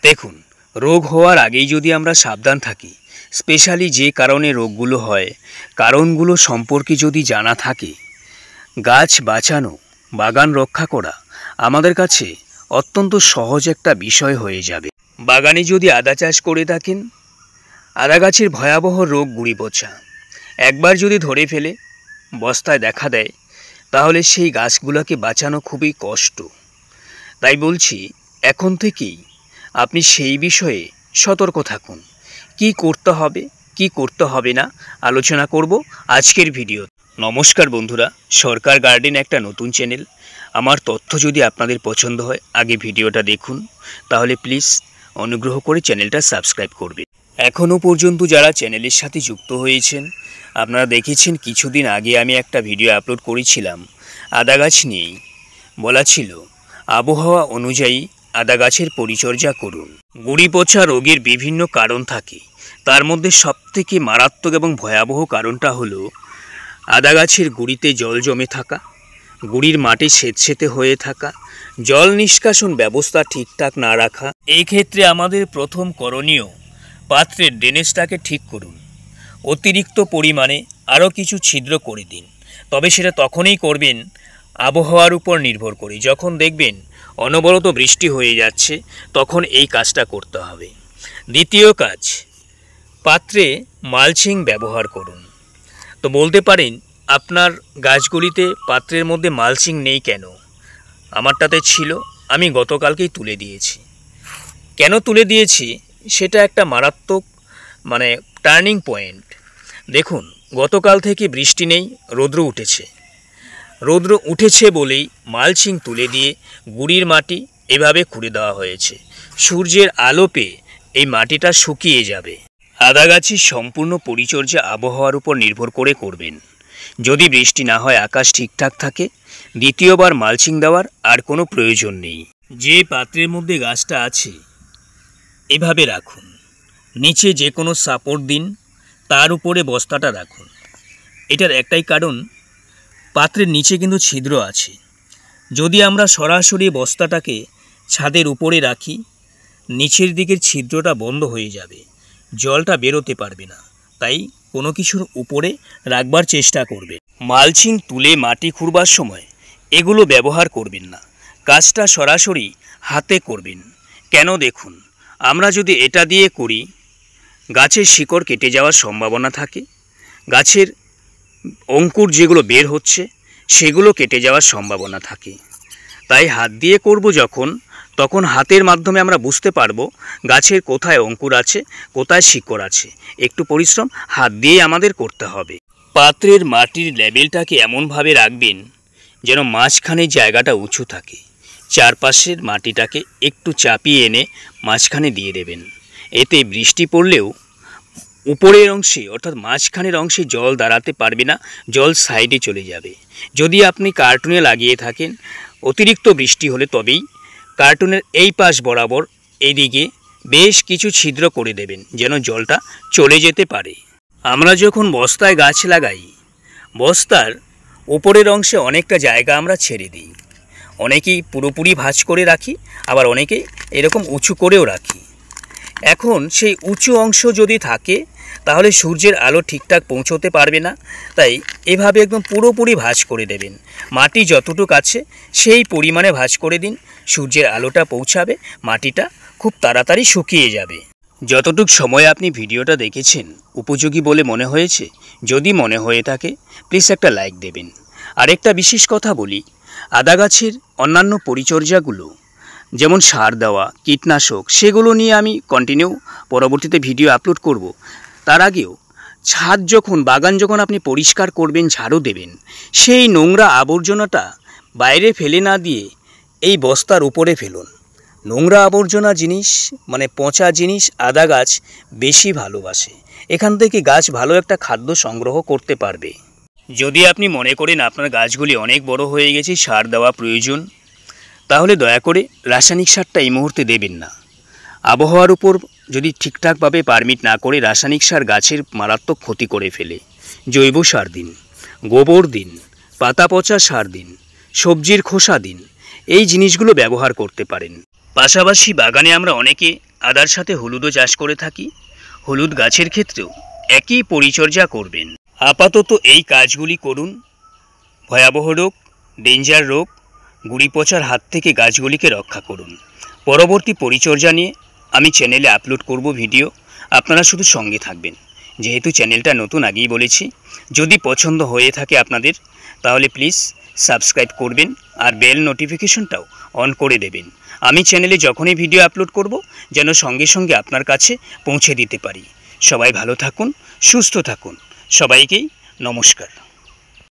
দেখুন, রোগ হওয়ার আগেই যদি আমরা সাবধান থাকি, স্পেশালি যে কারণে রোগগুলো হয়, কারণগুলো সম্পর্কে যদি জানা থাকে, গাছ বাঁচানো, বাগান রক্ষা করা আমাদের কাছে অত্যন্ত সহজ একটা বিষয় হয়ে যাবে। বাগানে যদি আদা চাষ করে থাকেন, আদা গাছের ভয়াবহ রোগ গুঁড়ি পচা একবার যদি ধরে ফেলে বস্তায় দেখা দেয়, তাহলে সেই গাছগুলোকে বাঁচানো খুবই কষ্ট। তাই বলছি, এখন থেকেই আপনি সেই বিষয়ে সতর্ক থাকুন। কি করতে হবে, কি করতে হবে না আলোচনা করব আজকের ভিডিও। নমস্কার বন্ধুরা, সরকার গার্ডেন একটা নতুন চ্যানেল। আমার তথ্য যদি আপনাদের পছন্দ হয়, আগে ভিডিওটা দেখুন, তাহলে প্লিজ অনুগ্রহ করে চ্যানেলটা সাবস্ক্রাইব করবেন। এখনও পর্যন্ত যারা চ্যানেলের সাথে যুক্ত হয়েছেন, আপনারা দেখেছেন কিছুদিন আগে আমি একটা ভিডিও আপলোড করেছিলাম আদা গাছ নিয়েই। বলা ছিল আবহাওয়া অনুযায়ী আদা গাছের পরিচর্যা করুন। গুঁড়ি পচা রোগের বিভিন্ন কারণ থাকে, তার মধ্যে সবথেকে মারাত্মক এবং ভয়াবহ কারণটা হলো আদা গাছের গুঁড়িতে জল জমে থাকা, গুঁড়ির মাটি সেতসেতে হয়ে থাকা, জল নিষ্কাশন ব্যবস্থা ঠিকঠাক না রাখা। এই ক্ষেত্রে আমাদের প্রথম করণীয়, পাত্রের ড্রেনেজটাকে ঠিক করুন। অতিরিক্ত পরিমাণে আরও কিছু ছিদ্র করে দিন, তবে সেটা তখনই করবেন আবহাওয়ার উপর নির্ভর করে। যখন দেখবেন অনবরত বৃষ্টি হয়ে যাচ্ছে, তখন এই কাজটা করতে হবে। দ্বিতীয় কাজ, পাত্রে মালচিং ব্যবহার করুন। তো বলতে পারেন, আপনার গাছগুলিতে পাত্রের মধ্যে মালচিং নেই কেন? আমারটাতে ছিল, আমি গতকালকেই তুলে দিয়েছি। কেন তুলে দিয়েছি সেটা একটা মারাত্মক টার্নিং পয়েন্ট। দেখুন, গতকাল থেকে বৃষ্টি নেই, রৌদ্র উঠেছে। রৌদ্র উঠেছে বলেই মালচিং তুলে দিয়ে গুঁড়ির মাটি এভাবে খুঁড়ে দেওয়া হয়েছে। সূর্যের আলো পেয়ে এই মাটিটা শুকিয়ে যাবে। আদা গাছের সম্পূর্ণ পরিচর্যা আবহাওয়ার উপর নির্ভর করে করবেন। যদি বৃষ্টি না হয়, আকাশ ঠিকঠাক থাকে, দ্বিতীয়বার মালচিং দেওয়ার আর কোনো প্রয়োজন নেই। যে পাত্রের মধ্যে গাছটা আছে এভাবে রাখুন, নিচে যে কোনো সাপোর্ট দিন, তার উপরে বস্তাটা রাখুন। এটার একটাই কারণ, পাত্রের নিচে কিন্তু ছিদ্র আছে। যদি আমরা সরাসরি বস্তাটাকে ছাদের উপরে রাখি, নিচের দিকের ছিদ্রটা বন্ধ হয়ে যাবে, জলটা বেরোতে পারবে না। তাই কোনো কিছুর উপরে রাখবার চেষ্টা করবে। মালচিং তুলে মাটি খুঁড়বার সময় এগুলো ব্যবহার করবেন না, কাজটা সরাসরি হাতে করবেন। কেন দেখুন, আমরা যদি এটা দিয়ে করি, গাছের শিকড় কেটে যাওয়ার সম্ভাবনা থাকে, গাছের অঙ্কুর যেগুলো বের হচ্ছে সেগুলো কেটে যাওয়ার সম্ভাবনা থাকে। তাই হাত দিয়ে করব যখন, তখন হাতের মাধ্যমে আমরা বুঝতে পারবো গাছের কোথায় অঙ্কুর আছে, কোথায় শিকড় আছে। একটু পরিশ্রম হাত দিয়ে আমাদের করতে হবে। পাত্রের মাটির লেভেলটাকে এমনভাবে রাখবেন যেন মাঝখানে জায়গাটা উঁচু থাকে। চারপাশের মাটিটাকে একটু চাপিয়ে এনে মাঝখানে দিয়ে দেবেন। এতে বৃষ্টি পড়লেও উপরের অংশে অর্থাৎ মাঝখানের অংশে জল দাঁড়াতে পারবে না, জল সাইডে চলে যাবে। যদি আপনি কার্টুনে লাগিয়ে থাকেন, অতিরিক্ত বৃষ্টি হলে তবেই কার্টুনের এই পাশ বরাবর এইদিকে বেশ কিছু ছিদ্র করে দেবেন, যেন জলটা চলে যেতে পারে। আমরা যখন বস্তায় গাছ লাগাই, বস্তার উপরের অংশে অনেকটা জায়গা আমরা ছেড়ে দিই। অনেকেই পুরোপুরি ভাঁজ করে রাখি, আবার অনেকে এরকম উঁচু করেও রাখি। এখন সেই উঁচু অংশ যদি থাকে, তাহলে সূর্যের আলো ঠিকঠাক পৌঁছতে পারবে না। তাই এভাবে একদম পুরোপুরি ভাঁজ করে দেবেন। মাটি যতটুকু আছে সেই পরিমাণে ভাঁজ করে দিন, সূর্যের আলোটা পৌঁছাবে, মাটিটা খুব তাড়াতাড়ি শুকিয়ে যাবে। যতটুক সময় আপনি ভিডিওটা দেখেছেন উপযোগী বলে মনে হয়েছে, যদি মনে হয়ে থাকে প্লিজ একটা লাইক দেবেন। আরেকটা বিশেষ কথা বলি, আদা গাছের অন্যান্য পরিচর্যাগুলো যেমন সার দেওয়া, কীটনাশক, সেগুলো নিয়ে আমি কন্টিনিউ পরবর্তীতে ভিডিও আপলোড করব। তার আগেও ছাদ যখন, বাগান যখন আপনি পরিষ্কার করবেন, ঝাড়ু দেবেন, সেই নোংরা আবর্জনাটা বাইরে ফেলে না দিয়ে এই বস্তার উপরে ফেলুন। নোংরা আবর্জনা জিনিস পচা জিনিস আদা গাছ বেশি ভালোবাসে। এখান থেকে গাছ ভালো একটা খাদ্য সংগ্রহ করতে পারবে। যদি আপনি মনে করেন আপনার গাছগুলি অনেক বড় হয়ে গেছে, সার দেওয়া প্রয়োজন, তাহলে দয়া করে রাসায়নিক সারটা এই মুহূর্তে দেবেন না। আবহাওয়ার উপর যদি ঠিকঠাকভাবে পারমিট না করে রাসায়নিক সার গাছের মারাত্মক ক্ষতি করে ফেলে। জৈব সার দিন, গোবর দিন, পাতা পচা সার দিন, সবজির খোসা দিন, এই জিনিসগুলো ব্যবহার করতে পারেন। পাশাপাশি বাগানে আমরা অনেকে আদার সাথে হলুদও চাষ করে থাকি। হলুদ গাছের ক্ষেত্রেও একই পরিচর্যা করবেন। আপাতত এই কাজগুলি করুন। ভয়াবহ রোগ, ডেঞ্জার রোগ, গুড়ি পচার হাত থেকে গাছগুলিকে রক্ষা করুন। পরবর্তী পরিচর্যা নিয়ে আমি চ্যানেলে আপলোড করব ভিডিও, আপনারা শুধু সঙ্গে থাকবেন। যেহেতু চ্যানেলটা নতুন আগেই বলেছি, যদি পছন্দ হয়ে থাকে আপনাদের তাহলে প্লিজ সাবস্ক্রাইব করবেন আর বেল নোটিফিকেশনটাও অন করে দেবেন। আমি চ্যানেলে যখনই ভিডিও আপলোড করব যেন সঙ্গে সঙ্গে আপনার কাছে পৌঁছে দিতে পারি। সবাই ভালো থাকুন, সুস্থ থাকুন। সবাইকেই নমস্কার।